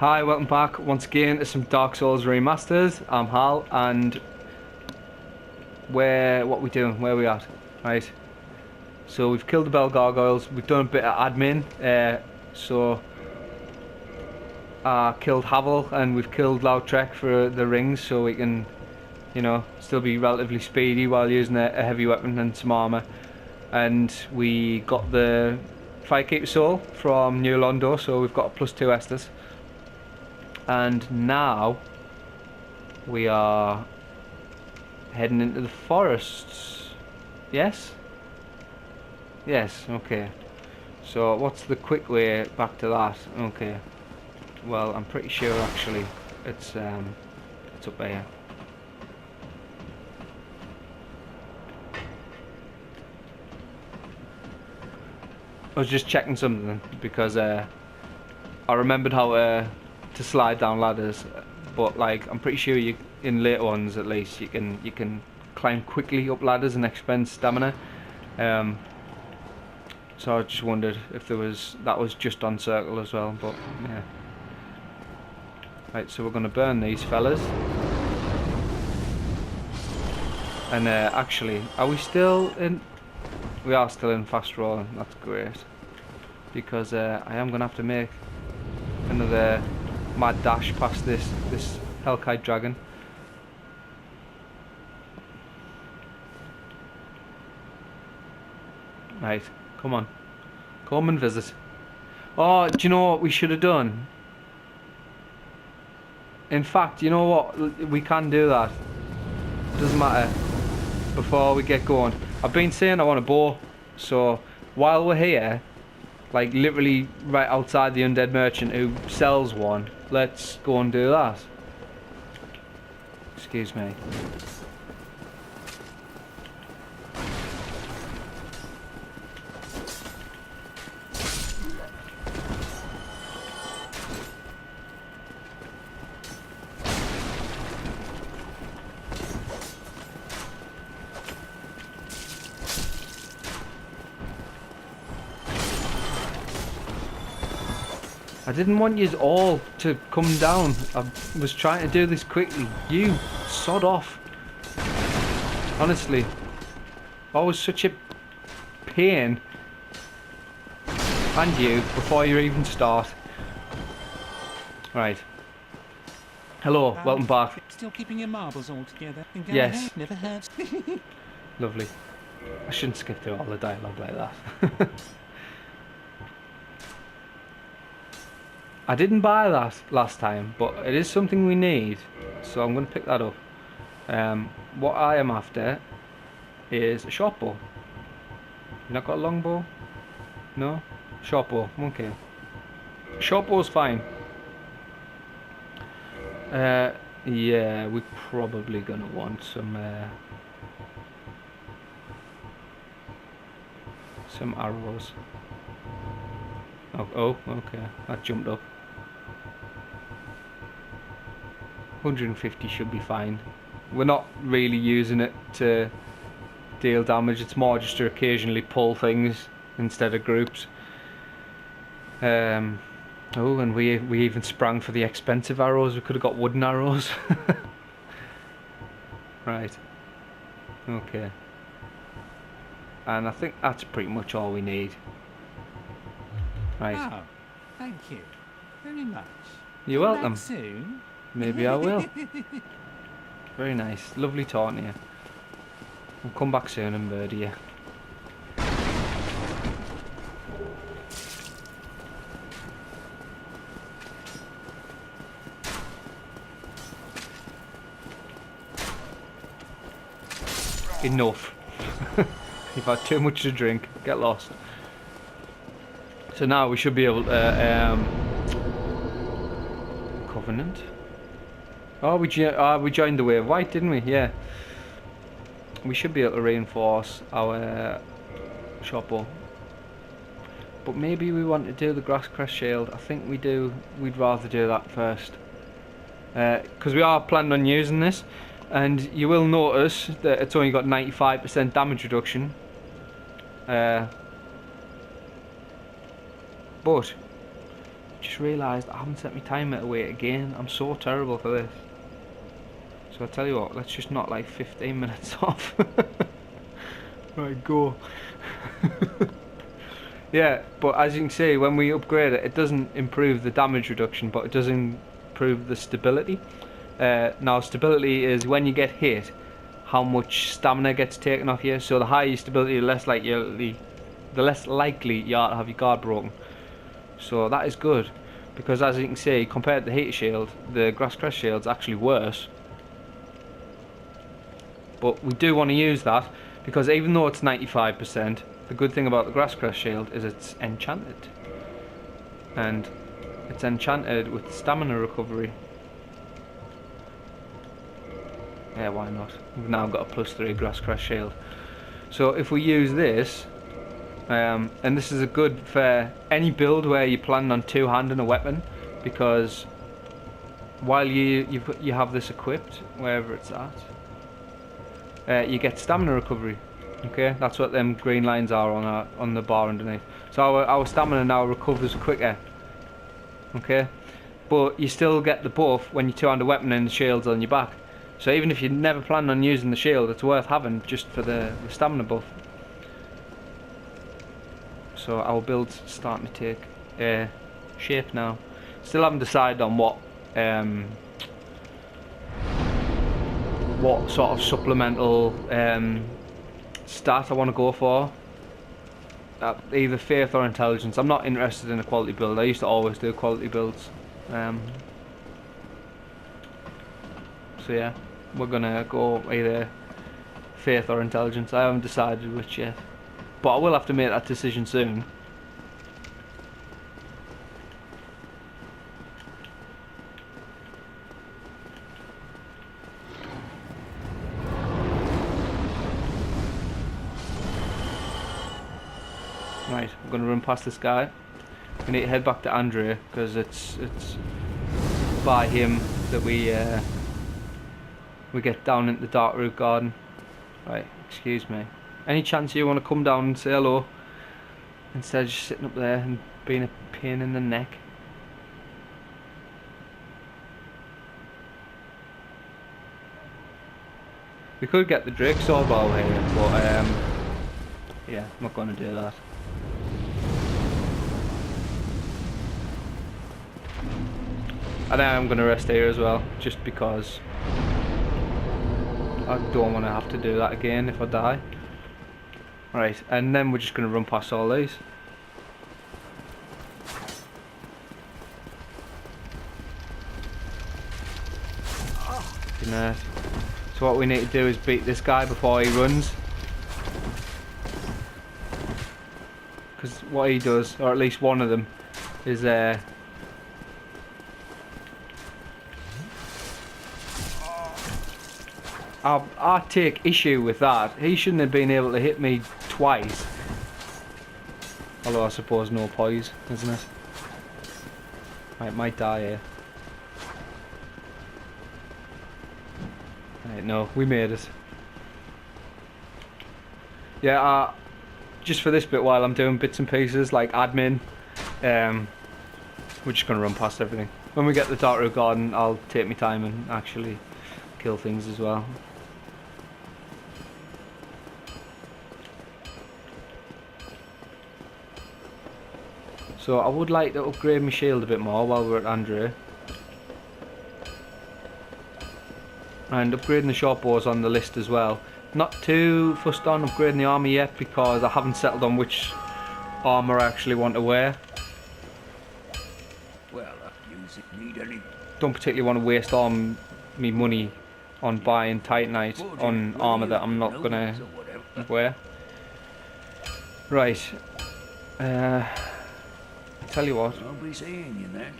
Hi, welcome back once again to some Dark Souls Remastered. I'm Hal, and what we doing? Where are we at? Right. So we've killed the bell gargoyles. We've done a bit of admin. So I killed Havel, and we've killed Lautrec for the rings, so we can, still be relatively speedy while using a heavy weapon and some armor. And we got the Firekeeper Soul from New Londo, so we've got a +2 Estus. And now we are heading into the forests. Yes? Yes, okay. So what's the quick way back to that? Okay. Well, I'm pretty sure actually it's up there. I was just checking something because I remembered how to slide down ladders, but like I'm pretty sure you in later ones at least you can climb quickly up ladders and expend stamina. So I just wondered if that was just on circle as well, but yeah. Right, so we're gonna burn these fellas. And actually, are we still in? We are still in fast rolling. That's great, because I am gonna have to make another mad dash past this Hellkite dragon. Right, come on, come and visit. Oh, do you know what we should have done? In fact, you know what? We can do that. Doesn't matter. Before we get going, I've been saying I want a bow, so while we're here, like literally right outside the undead merchant who sells one, let's go and do that. Excuse me. I didn't want you all to come down. I was trying to do this quickly. You sod off. Honestly. Always such a pain. And you, before you even start. Right. Hello, welcome back. Still keeping your marbles all together? Yes. Never have. Lovely. I shouldn't skip through all the dialogue like that. I didn't buy that last time, but it is something we need, so I'm going to pick that up. What I am after is a short bow. You not got a long bow? No? Short bow, okay. Short bow's fine. Yeah, we're probably going to want some arrows. Oh, okay, that jumped up. 150 should be fine. We're not really using it to deal damage, it's more just to occasionally pull things instead of groups. Oh, and we even sprang for the expensive arrows. We could have got wooden arrows. Right. Okay. And I think that's pretty much all we need. Right. Oh, thank you very much. You're welcome. Back soon. Maybe I will. Very nice. Lovely talking to you. We'll come back soon and murder you. Enough. You've had too much to drink. Get lost. So now we should be able to Covenant. Oh, we joined the Wave White, didn't we? Yeah. We should be able to reinforce our short bow. But maybe we want to do the Grass Crest Shield. I think we do. We'd rather do that first. Because we are planning on using this. And you will notice that it's only got 95% damage reduction. But just realised I haven't set my timer to wait again. I'm so terrible for this. So I tell you what, let's just knock like 15 minutes off. Right, go. Yeah, but as you can see, when we upgrade it, it doesn't improve the damage reduction, but it does improve the stability. Now, stability is when you get hit, how much stamina gets taken off you. So the higher your stability, the less likely you are to have your guard broken. So that is good, because as you can see, compared to the heater shield, the grass crest shield's actually worse. But we do want to use that, because even though it's 95%, the good thing about the grass crest shield is it's enchanted. And it's enchanted with stamina recovery. Yeah, why not? We've now got a +3 grass crest shield. So if we use this, and this is a good for any build where you plan on two-handing a weapon, because while you have this equipped, wherever it's at, you get stamina recovery. Okay, that's what them green lines are on the bar underneath. So our stamina now recovers quicker. Okay, but you still get the buff when you two-hand a weapon and the shield's on your back. So even if you never plan on using the shield, it's worth having just for the stamina buff. So our build's starting to take shape now. Still haven't decided on what sort of supplemental stat I want to go for. Either faith or intelligence. I'm not interested in a quality build. I used to always do quality builds. So yeah, we're gonna go either faith or intelligence. I haven't decided which yet, but I will have to make that decision soon. Right, I'm going to run past this guy. We need to head back to Andrea, because it's by him that we get down into the Darkroot garden. Right, excuse me. Any chance you want to come down and say hello, instead of just sitting up there and being a pain in the neck? We could get the Drake sword while we're here, but yeah, I'm not going to do that. And I'm going to rest here as well, just because I don't want to have to do that again if I die. Right, and then we're just going to run past all these. So what we need to do is beat this guy before he runs. Because what he does, or at least one of them, is I take issue with that. He shouldn't have been able to hit me twice. Although I suppose no poise, isn't it? Right, might die here. Right, no, we made it. Yeah, just for this bit while I'm doing bits and pieces like admin, we're just going to run past everything. When we get the Darkroot garden, I'll take my time and actually kill things as well. So I would like to upgrade my shield a bit more while we're at Andrea. And upgrading the short bow's on the list as well. Not too fussed on upgrading the armour yet, because I haven't settled on which armour I actually want to wear. Well, need any. Don't particularly want to waste all my money on buying Titanite on armour that I'm not gonna wear. Right. Tell you what. I'll be seeing you then.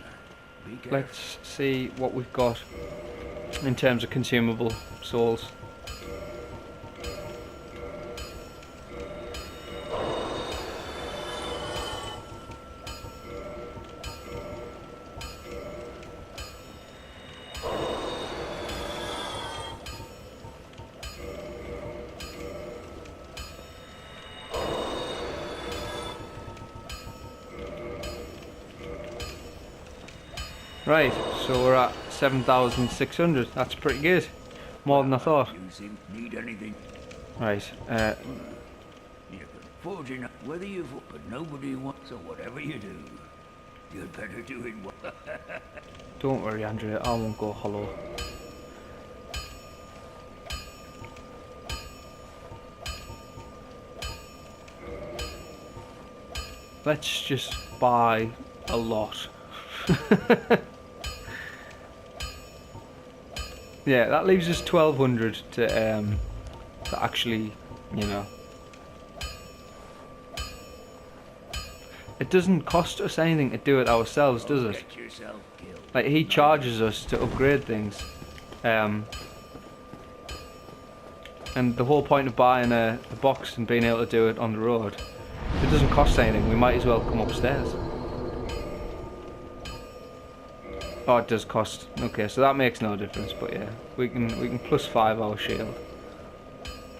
Be careful. Let's see what we've got in terms of consumable souls. Right, so we're at 7,600. That's pretty good. More than I thought. Use him. Need anything? Right, You can forge enough. Whether you've... But nobody wants... So whatever you do, you'd better do it well. don't worry, Andrea. I won't go hollow. Let's just buy a lot. Yeah, that leaves us 1,200 to actually, you know. It doesn't cost us anything to do it ourselves, does it? Get yourself killed. Like, he charges us to upgrade things. And the whole point of buying a box and being able to do it on the road, if it doesn't cost anything, we might as well come upstairs. Oh, it does cost. Okay, so that makes no difference, but yeah, we can plus 5 our shield.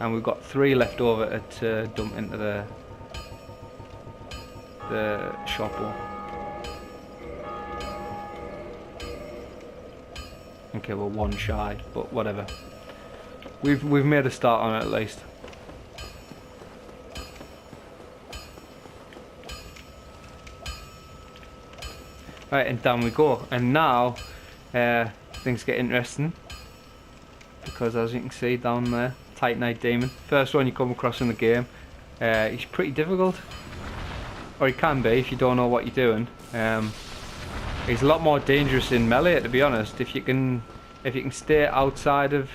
And we've got 3 left over to dump into the shop wall. Okay, we're 1 shy, but whatever. We've made a start on it at least. Right, and down we go. And now things get interesting, because as you can see down there, Titanite Demon, first one you come across in the game. He's pretty difficult, or he can be if you don't know what you're doing. He's a lot more dangerous in melee, to be honest. If you can stay outside of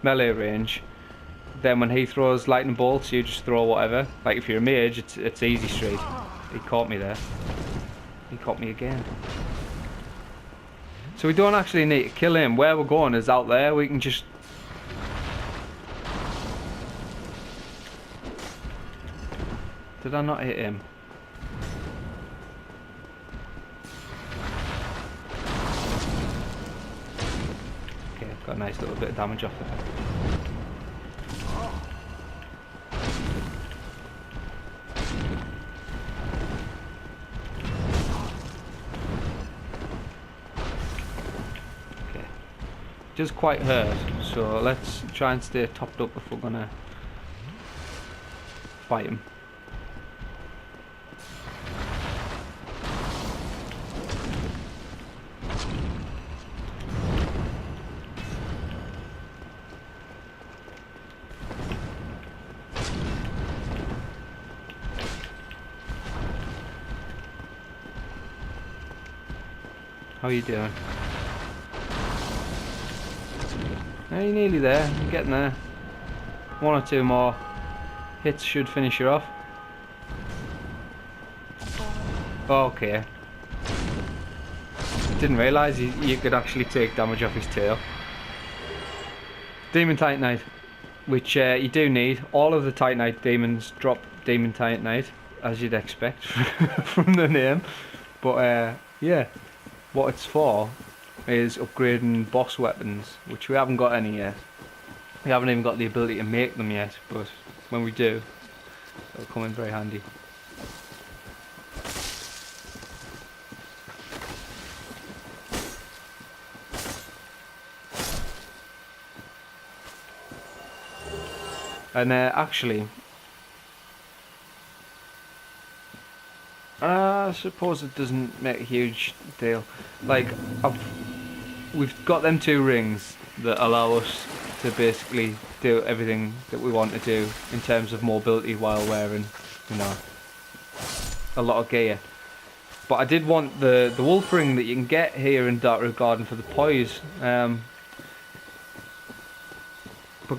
melee range, then when he throws lightning bolts, you just throw whatever. Like if you're a mage, it's easy straight. He caught me there. He caught me again. So we don't actually need to kill him. Where we're going is out there. We can just... Did I not hit him? Okay, got a nice little bit of damage off there. Does quite hurt, so let's try and stay topped up if we're gonna fight him. How are you doing? Are you nearly there? You're getting there. 1 or 2 more hits should finish you off. Okay. Didn't realise you could actually take damage off his tail. Demon Titanite, which you do need. All of the Titanite demons drop Demon Titanite, as you'd expect from the name. But yeah, what it's for is upgrading boss weapons, which we haven't got any yet. We haven't even got the ability to make them yet, but when we do, it'll come in very handy. And actually, I suppose it doesn't make a huge deal. Like, we've got them 2 rings that allow us to basically do everything that we want to do in terms of mobility while wearing, you know, a lot of gear. But I did want the wolf ring that you can get here in Darkroot Garden for the poise. But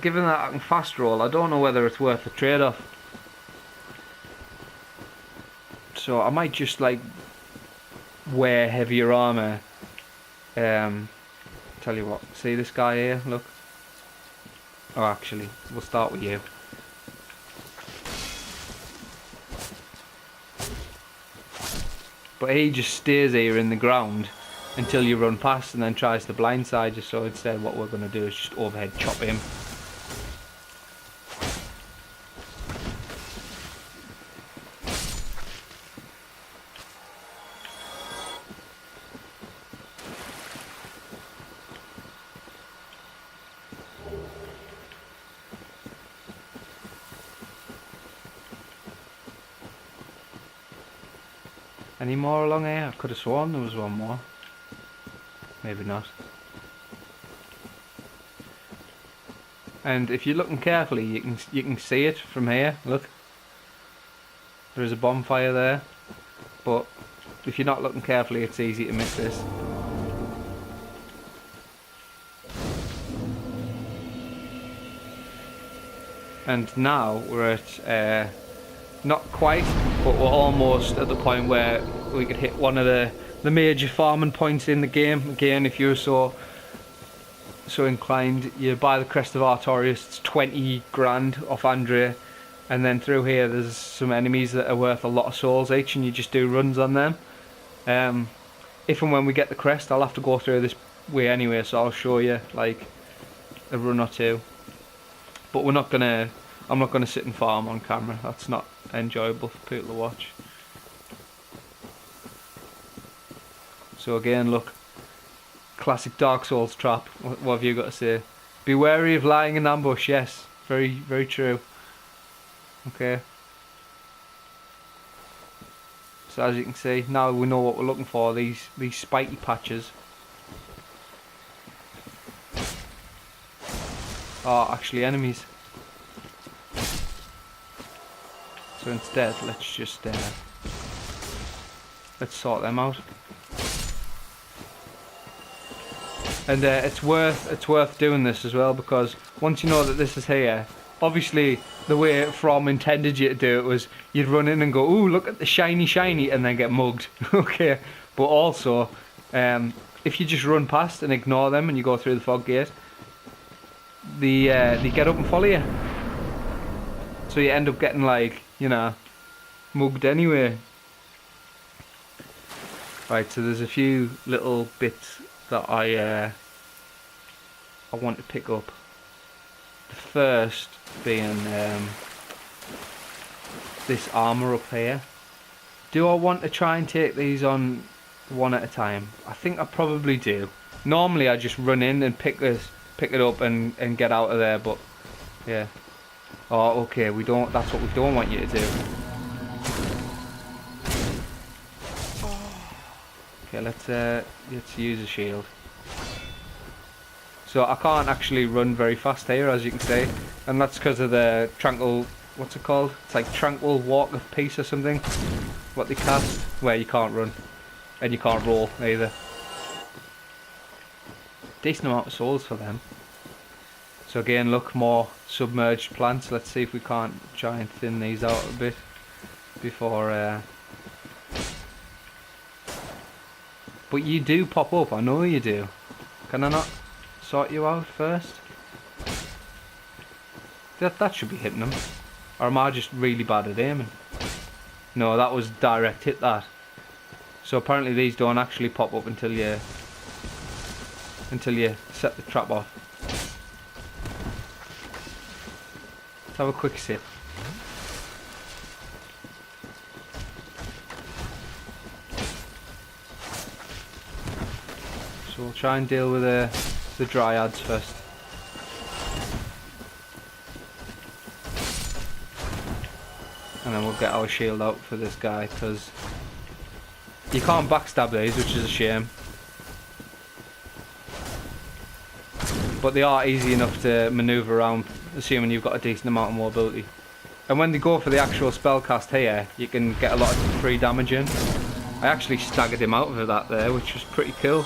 given that I can fast roll, I don't know whether it's worth the trade-off. So I might just like wear heavier armor. Tell you what, see this guy here, look. Oh, actually, we'll start with you. But he just stays here in the ground until you run past and then tries to blindside you. So instead what we're going to do is just overhead chop him. Any more along here? I could have sworn there was one more. Maybe not. And if you're looking carefully, you can see it from here. Look, there is a bonfire there. But if you're not looking carefully, it's easy to miss this. And now we're at not quite, but we're almost at the point where we could hit one of the major farming points in the game. Again, if you're so inclined, you buy the Crest of Artorias. It's 20 grand off Andrea, and then through here there's some enemies that are worth a lot of souls each, and you just do runs on them. If and when we get the crest, I'll have to go through this way anyway, so I'll show you like a run or two. But I'm not gonna sit and farm on camera. That's not enjoyable for people to watch. So again, look, classic Dark Souls trap. What have you got to say? Be wary of lying in ambush. Yes, very, very true. Okay. So as you can see, now we know what we're looking for. These spiky patches are actually enemies. So instead, let's just let's sort them out. And it's worth doing this as well, because once you know that this is here, obviously the way From intended you to do it was you'd run in and go, ooh, look at the shiny, and then get mugged. Okay, but also if you just run past and ignore them and you go through the fog gate, they get up and follow you. So you end up getting, like, you know, mugged anyway. Right, so there's a few little bits that I want to pick up. The first being this armour up here. Do I want to try and take these on one at a time? I think I probably do. Normally I just run in and pick it up and get out of there, but yeah. Oh, okay, that's what we don't want you to do. Okay, let's use a shield. So I can't actually run very fast here, as you can see, and that's because of the tranquil, what's it called? It's like tranquil walk of peace or something, what they cast, where you can't run and you can't roll either. Decent amount of souls for them. So again, look, more submerged plants. Let's see if we can't try and thin these out a bit before but you do pop up, I know you do. Can I not sort you out first? That should be hitting them. Or am I just really bad at aiming? No, that was direct hit, that. So apparently these don't actually pop up until you set the trap off. Let's have a quick sip. So we'll try and deal with the dryads first. And then we'll get our shield out for this guy, because you can't backstab these, which is a shame. But they are easy enough to manoeuvre around, assuming you've got a decent amount of mobility. And when they go for the actual spell cast here, you can get a lot of free damage in. I actually staggered him out of that there, which was pretty cool.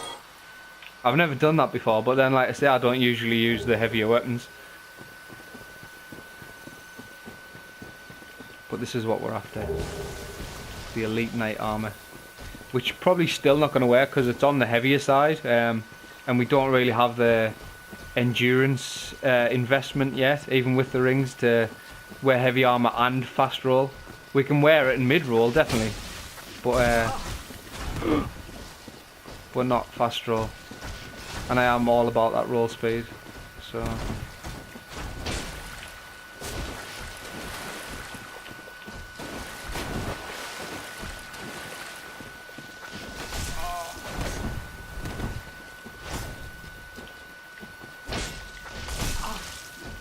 I've never done that before, but then, like I say, I don't usually use the heavier weapons. But this is what we're after. The Elite Knight armour. Which probably still not going to work because it's on the heavier side. And we don't really have the endurance investment yet, even with the rings, to wear heavy armour and fast roll. We can wear it in mid roll, definitely. But not fast roll. And I am all about that roll speed. So...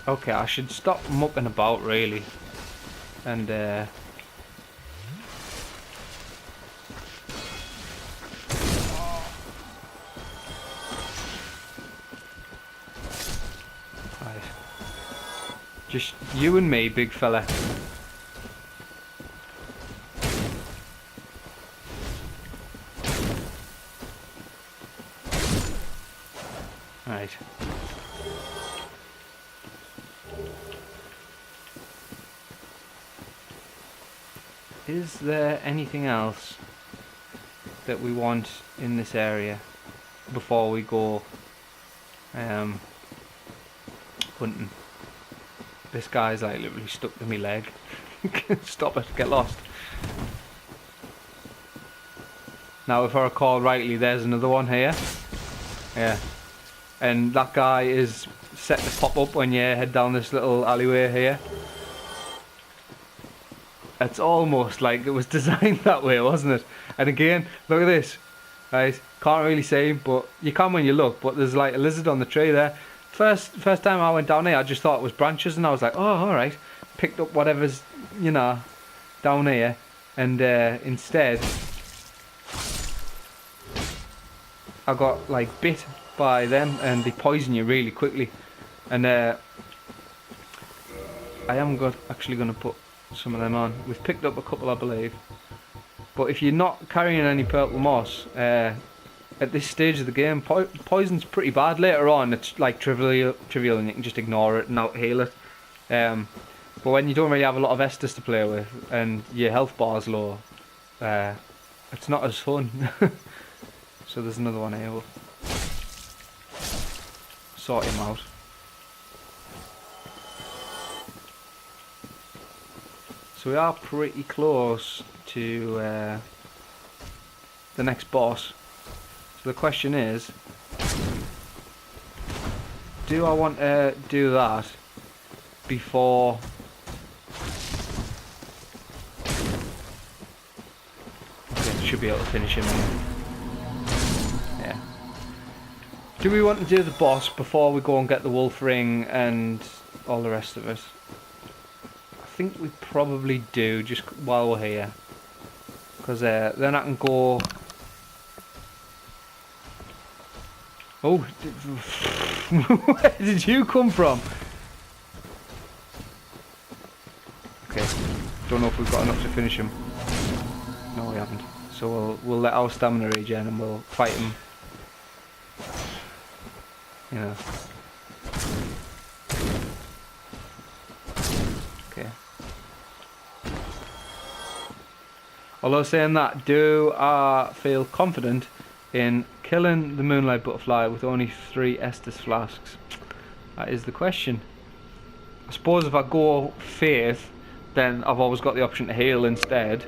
Okay, I should stop mucking about, really, and Just you and me, big fella. Right. Is there anything else that we want in this area before we go hunting? This guy's like literally stuck to my leg. Stop it, get lost. Now if I recall rightly, there's another one here. Yeah. And that guy is set to pop up when you head down this little alleyway here. It's almost like it was designed that way, wasn't it? And again, look at this. Right, can't really see, but you can when you look. But there's like a lizard on the tree there. First time I went down here, I just thought it was branches, and I was like, oh, all right. Picked up whatever's, you know, down here, and instead, I got like bit by them, and they poison you really quickly. And I am actually going to put some of them on. We've picked up a couple, I believe. But if you're not carrying any purple moss, at this stage of the game, poison's pretty bad. Later on, it's like trivial and you can just ignore it and out heal it. But when you don't really have a lot of Estus to play with and your health bar's low, it's not as fun. So there's another one here. We'll sort him out. So we are pretty close to the next boss. So the question is, do I want to do that before should be able to finish him anyway. Yeah. Do we want to do the boss before we go and get the wolf ring and all the rest of it? I think we probably do, just while we're here. Because then I can go... Oh, where did you come from? Okay, don't know if we've got enough to finish him. No, we haven't. So we'll let our stamina regen and we'll fight him. You know. Okay. Although saying that, do I feel confident in killing the moonlight butterfly with only 3 Estus flasks? That is the question. I suppose if I go faith, then I've always got the option to heal instead.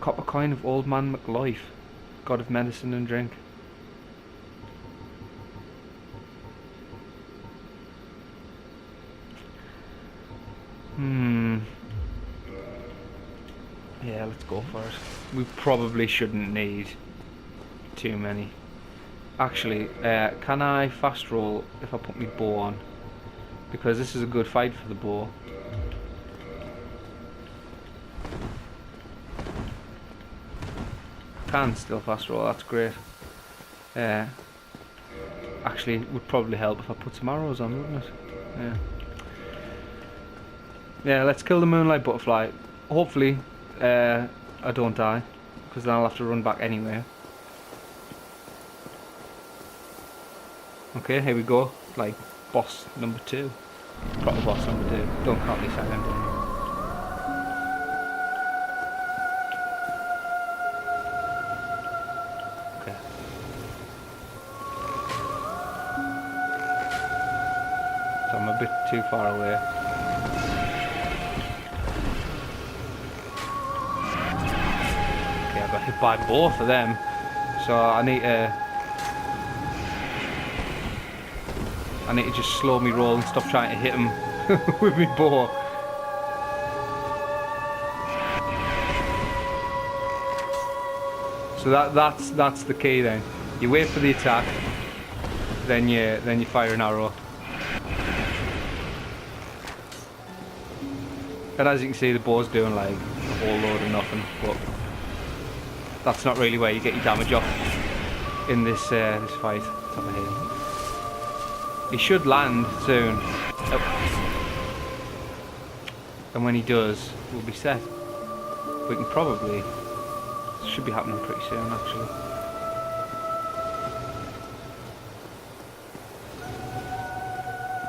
Copper coin of Old Man McLife, god of medicine and drink. Yeah, let's go for it. We probably shouldn't need too many. Actually, can I fast roll if I put my bow on? Because this is a good fight for the bow. Can still fast roll, that's great. Actually, it would probably help if I put some arrows on, wouldn't it? Yeah. Yeah, let's kill the moonlight butterfly. Hopefully, I don't die, because then I'll have to run back anyway. Okay, here we go. Like, boss number 2. Proper boss number 2. Don't count me second. Okay. So I'm a bit too far away. Okay, I got hit by both of them. So I need to just slow me roll and stop trying to hit him with my bow. So that's the key then. You wait for the attack, then you fire an arrow. And as you can see, the bow's doing like a whole load of nothing, but that's not really where you get your damage off in this this fight. Top of here. He should land soon. Oh. And when he does, we'll be set. We can probably... Should be happening pretty soon, actually.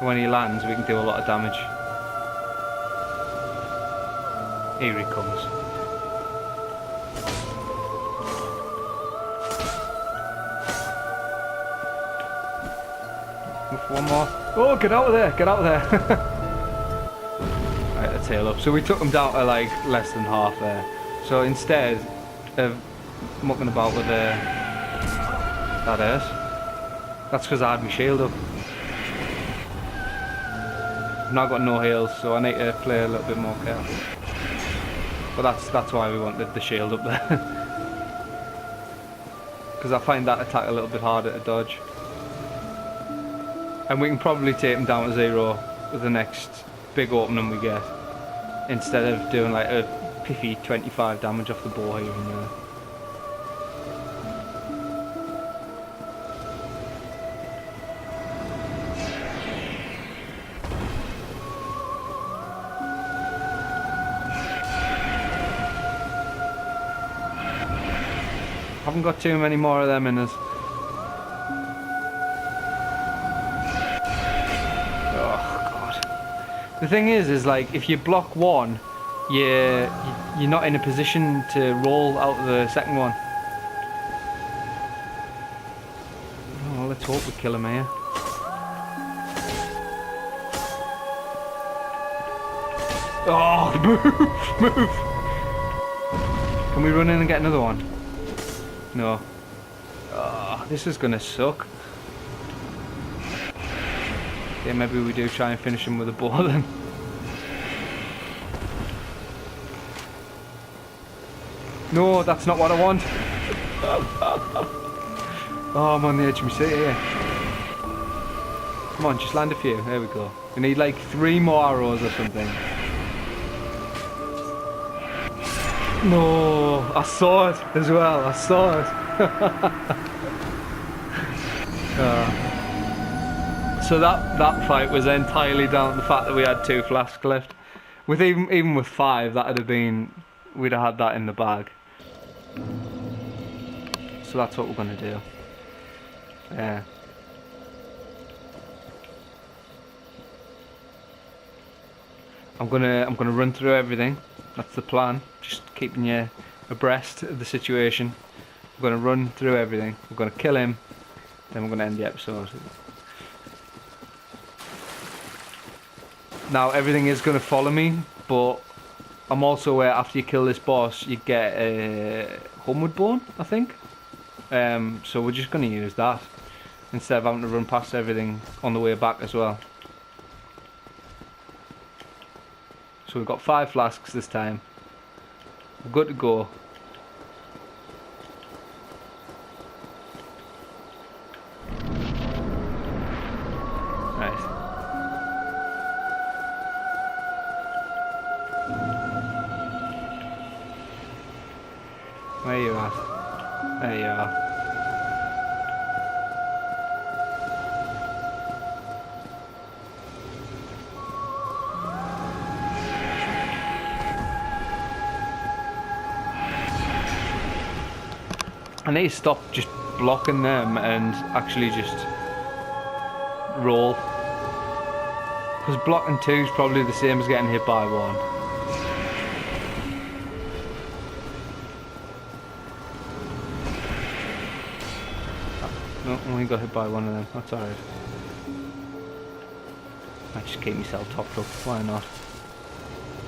When he lands, we can do a lot of damage. Here he comes. One more. Oh, get out of there! Get out of there! Right, the tail up. So we took him down to like less than half there. So instead of mucking about with that is. That's because I had my shield up. I've now got no heals, so I need to play a little bit more careful. But that's why we wanted the shield up there. Because I find that attack a little bit harder to dodge. And we can probably take him down to 0 with the next big opening we get. Instead of doing like a piffy 25 damage off the bow here and there. Haven't got too many more of them in us. Oh god. The thing is like if you block one, you're not in a position to roll out of the second one. Oh, well, let's hope we kill him here. Oh, move! Can we run in and get another one? No. Oh, this is gonna suck. Yeah, maybe we do try and finish him with a bow then. No, that's not what I want. Oh, I'm on the edge of my seat here. Come on, just land a few. There we go. We need like 3 more arrows or something. No, I saw it as well. I saw it. So that fight was entirely down to the fact that we had 2 flasks left. With even with 5, that'd have been, we'd have had that in the bag. So that's what we're gonna do. Yeah. I'm gonna run through everything. That's the plan. Just keeping you abreast of the situation. We're going to run through everything. We're going to kill him. Then we're going to end the episode. Now everything is going to follow me, but I'm also aware after you kill this boss, you get a homeward bone, I think. So we're just going to use that instead of having to run past everything on the way back as well. So we've got 5 flasks this time. We're good to go. Right. Where are you at? There you are. I need to stop just blocking them and actually just roll. Because blocking 2 is probably the same as getting hit by 1. No, I only got hit by 1 of them. That's alright. I just keep myself topped up. Why not?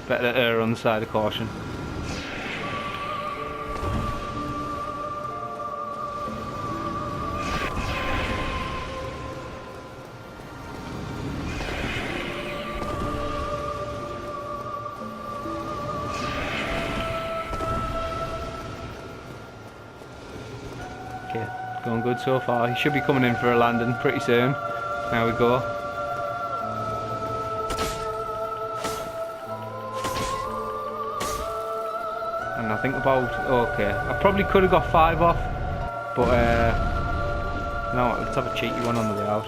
Better to err on the side of caution. Going good so far. He should be coming in for a landing pretty soon. There we go. And I think about, okay, I probably could have got 5 off, but no, let's have a cheeky one on the way out.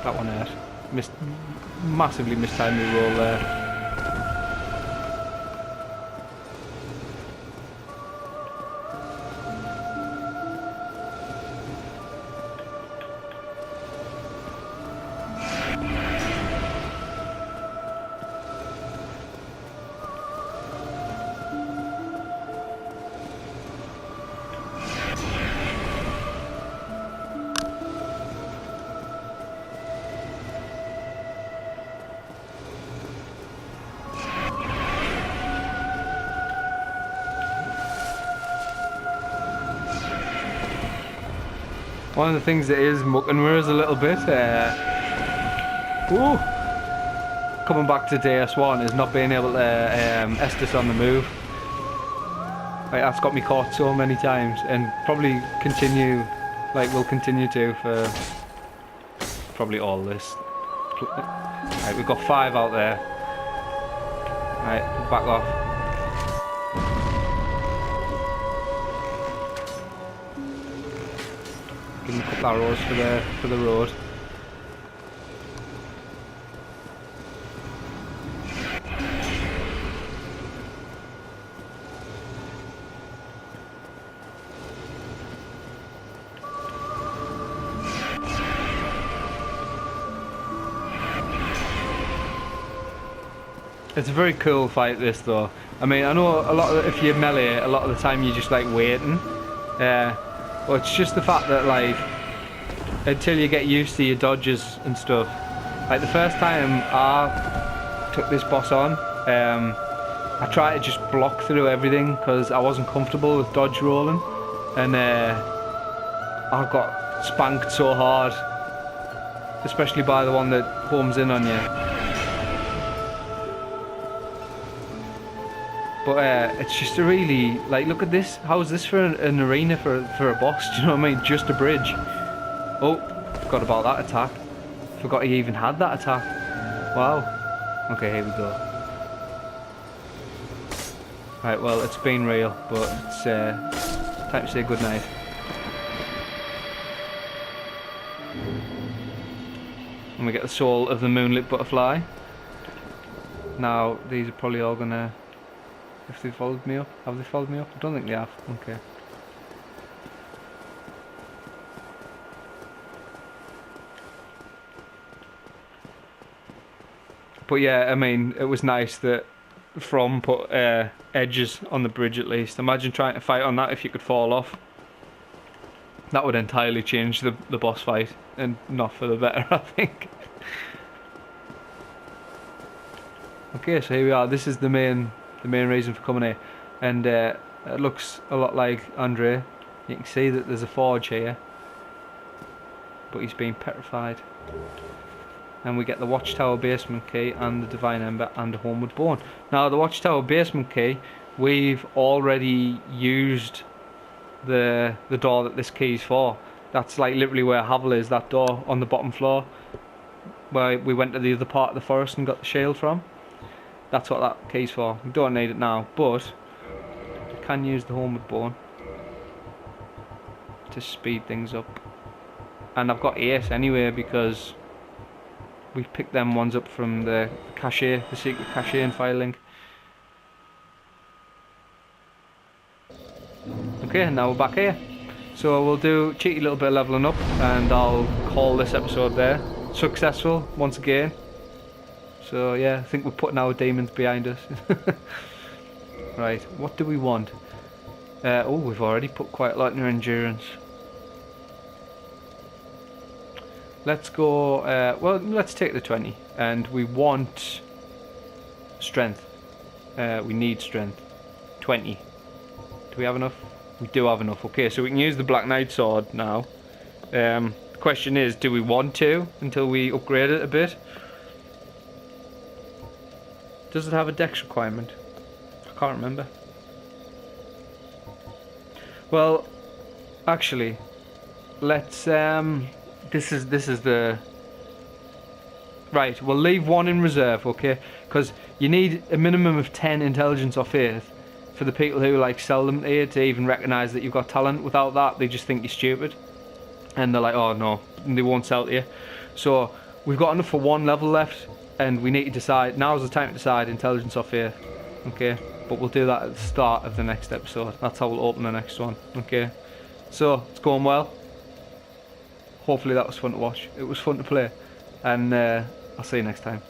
That one hurt. Massively mistimed the roll there. One of the things that is mucking with us a little bit, coming back to DS1 is not being able to Estus on the move. Like, that's got me caught so many times, and probably will continue to for probably all this. Right, we've got 5 out there. Right, back off. Give them a couple arrows for the road. It's a very cool fight, this, though. I mean, I know if you melee, a lot of the time you're just like waiting. But it's just the fact that, like, until you get used to your dodges and stuff. Like, the first time I took this boss on, I tried to just block through everything because I wasn't comfortable with dodge rolling, and I got spanked so hard, especially by the one that homes in on you. But it's just a really, like, look at this. How is this for an arena for a boss? Do you know what I mean? Just a bridge. Oh, forgot about that attack. Forgot he even had that attack. Wow. Okay, here we go. Right, well, it's been real, but it's time to say goodnight. And we get the soul of the moonlit butterfly. Now, these are probably all gonna... If they followed me up, have they followed me up? I don't think they have. Okay. But yeah, I mean, it was nice that From put edges on the bridge at least. Imagine trying to fight on that if you could fall off. That would entirely change the boss fight, and not for the better, I think. Okay, so here we are. This is the main reason for coming here, and it looks a lot like Andre. You can see that there's a forge here, but he's been petrified. And we get the Watchtower basement key and the Divine Ember and a Homeward Bone. Now, the Watchtower basement key, we've already used the door that this key's for. That's like literally where Havel is, that door on the bottom floor, where we went to the other part of the forest and got the shield from. That's what that key's for. We don't need it now, but we can use the Homeward Bone to speed things up. And I've got Ace anyway because we picked them ones up from the cache, the secret cache in Firelink. Okay, now we're back here. So we'll do a cheeky little bit of leveling up, and I'll call this episode there. Successful once again. So yeah, I think we're putting our demons behind us. Right, what do we want? Oh, we've already put quite a lot in our endurance. Let's go, well, let's take the 20. And we want strength. We need strength. 20. Do we have enough? We do have enough. Okay, so we can use the Black Knight sword now. The question is, do we want to until we upgrade it a bit? Does it have a dex requirement? I can't remember. Well, actually, let's this is the right. We'll leave one in reserve, okay? Because you need a minimum of 10 intelligence or faith for the people who like sell them to you to even recognise that you've got talent. Without that, they just think you're stupid, and they're like, oh no, and they won't sell to you. So we've got enough for one level left, and we need to decide. Now's the time to decide intelligence or fear. Okay, but we'll do that at the start of the next episode. That's how we'll open the next one. Okay, so it's going well. Hopefully that was fun to watch. It was fun to play, and I'll see you next time.